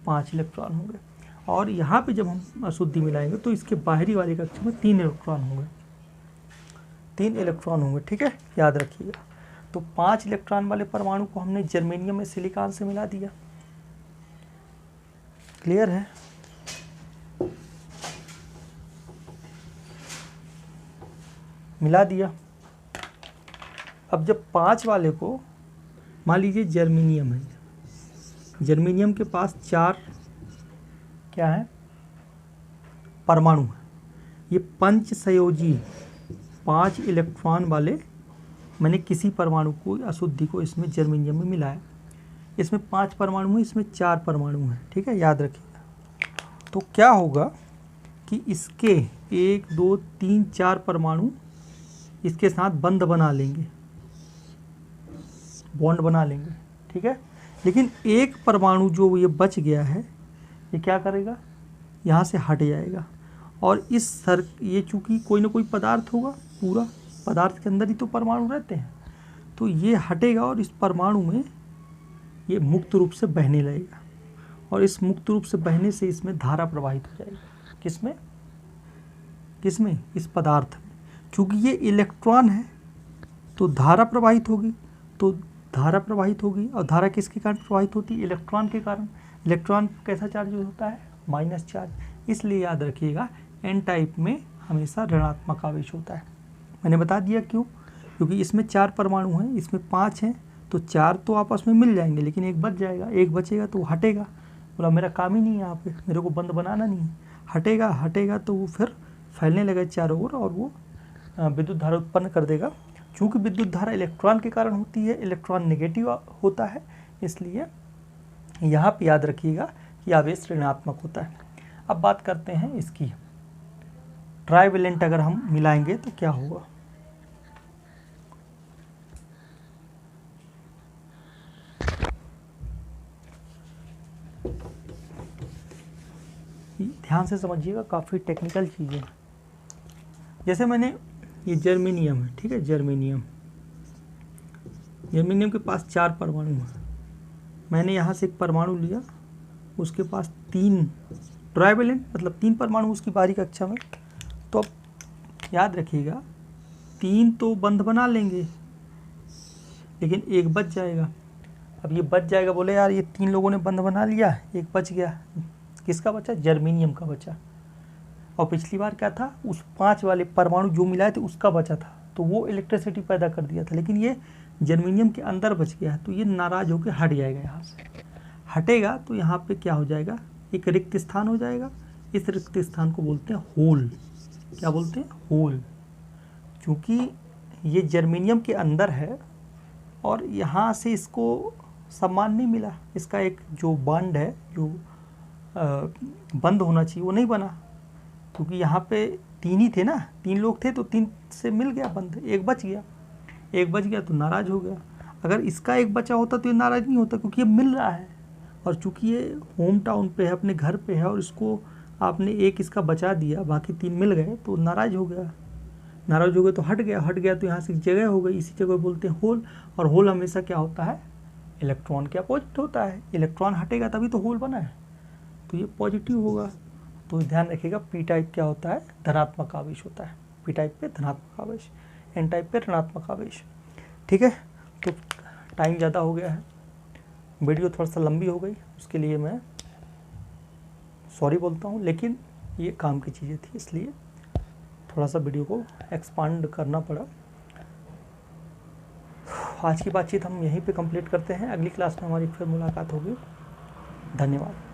[SPEAKER 1] 5 इलेक्ट्रॉन होंगे। और यहाँ पे जब हम अशुद्धि मिलाएंगे तो इसके बाहरी वाली कक्षा में 3 इलेक्ट्रॉन होंगे, 3 इलेक्ट्रॉन होंगे, ठीक है, याद रखिएगा। तो 5 इलेक्ट्रॉन वाले परमाणु को हमने जर्मेनियम में सिलिकॉन से मिला दिया। क्लियर है? मिला दिया। अब जब 5 वाले को मान लीजिए जर्मेनियम है, जर्मेनियम के पास 4 क्या है? परमाणु है। ये पंच संयोजी 5 इलेक्ट्रॉन वाले मैंने किसी परमाणु को अशुद्धि को इसमें जर्मेनियम में मिलाया। इसमें 5 परमाणु हैं, इसमें 4 परमाणु हैं, ठीक है, याद रखिएगा। तो क्या होगा कि इसके 1, 2, 3, 4 परमाणु इसके साथ बंध बना लेंगे, बॉन्ड बना लेंगे, ठीक है। लेकिन एक परमाणु जो ये बच गया है ये क्या करेगा? यहाँ से हट जाएगा। और ये चूँकि कोई ना कोई पदार्थ होगा, पूरा पदार्थ के अंदर ही तो परमाणु रहते हैं, तो ये हटेगा और इस परमाणु में ये मुक्त रूप से बहने लगेगा। और इस मुक्त रूप से बहने से इसमें धारा प्रवाहित हो जाएगी। किसमें? इस पदार्थ में। चूँकि ये इलेक्ट्रॉन है तो धारा प्रवाहित होगी, और धारा किसके कारण प्रवाहित होती है? इलेक्ट्रॉन के कारण। इलेक्ट्रॉन कैसा चार्ज होता है? Minus charge. इसलिए याद रखिएगा एन टाइप में हमेशा ऋणात्मक आवेश होता है। मैंने बता दिया क्यों? क्योंकि इसमें 4 परमाणु हैं, इसमें 5 हैं, तो 4 तो आपस में मिल जाएंगे, लेकिन एक बच जाएगा। एक बचेगा तो हटेगा। बोला मेरा काम ही नहीं है यहाँ पे, मेरे को बंद बनाना नहीं है। हटेगा तो वो फिर फैलने लगा चारों ओर और वो विद्युत धारा उत्पन्न कर देगा। चूँकि विद्युत धारा इलेक्ट्रॉन के कारण होती है, इलेक्ट्रॉन नेगेटिव होता है, इसलिए यहाँ पे याद रखिएगा कि आवेश ऋणात्मक होता है। अब बात करते हैं इसकी, ट्राइवेलेंट अगर हम मिलाएंगे तो क्या होगा? ध्यान से समझिएगा, काफ़ी टेक्निकल चीज़ें। जैसे मैंने ये जर्मेनियम है, ठीक है, जर्मेनियम के पास 4 परमाणु हैं। मैंने यहाँ से एक परमाणु लिया, उसके पास 3 ट्राइवेलेंट मतलब 3 परमाणु उसकी बाहरी कक्षा में। तो अब याद रखिएगा 3 तो बंध बना लेंगे, लेकिन एक बच जाएगा। अब ये बच जाएगा, बोले यार ये 3 लोगों ने बंध बना लिया, एक बच गया। किसका बचा? जर्मेनियम का बचा। और पिछली बार क्या था? उस 5 वाले परमाणु जो मिलाए थे उसका बचा था, तो वो इलेक्ट्रिसिटी पैदा कर दिया था। लेकिन ये जर्मेनियम के अंदर बच गया है, तो ये नाराज होकर हट जाएगा। यहाँ से हटेगा तो यहाँ पे क्या हो जाएगा? एक रिक्त स्थान हो जाएगा। इस रिक्त स्थान को बोलते हैं होल। क्या बोलते हैं? होल। क्योंकि ये जर्मेनियम के अंदर है और यहाँ से इसको सम्मान नहीं मिला, इसका एक जो बॉन्ड है, जो बंद होना चाहिए, वो नहीं बना। क्योंकि यहाँ पे 3 ही थे ना, 3 लोग थे, तो 3 से मिल गया बंद, एक बच गया तो नाराज हो गया। अगर इसका एक बचा होता तो ये नाराज नहीं होता, क्योंकि ये मिल रहा है। और चूंकि ये होम टाउन पे है, अपने घर पे है, और इसको आपने एक इसका बचा दिया, बाकी 3 मिल गए, तो नाराज हो गया तो हट गया तो यहाँ से जगह हो गई। इसी जगह बोलते हैं होल। और होल हमेशा क्या होता है? इलेक्ट्रॉन के अपोजिट होता है। इलेक्ट्रॉन हटेगा तभी तो होल बना है, तो ये पॉजिटिव होगा। तो ध्यान रखिएगा, पी टाइप क्या होता है? धनात्मक आवेश होता है। पी टाइप पे धनात्मक आवेश, एन टाइप पे ऋणात्मक आवेश, ठीक है। तो टाइम ज़्यादा हो गया है, वीडियो थोड़ा सा लंबी हो गई, उसके लिए मैं सॉरी बोलता हूँ, लेकिन ये काम की चीज़ें थी, इसलिए थोड़ा सा वीडियो को एक्सपांड करना पड़ा। आज की बातचीत हम यहीं पे कंप्लीट करते हैं। अगली क्लास में हमारी फिर मुलाकात होगी। धन्यवाद।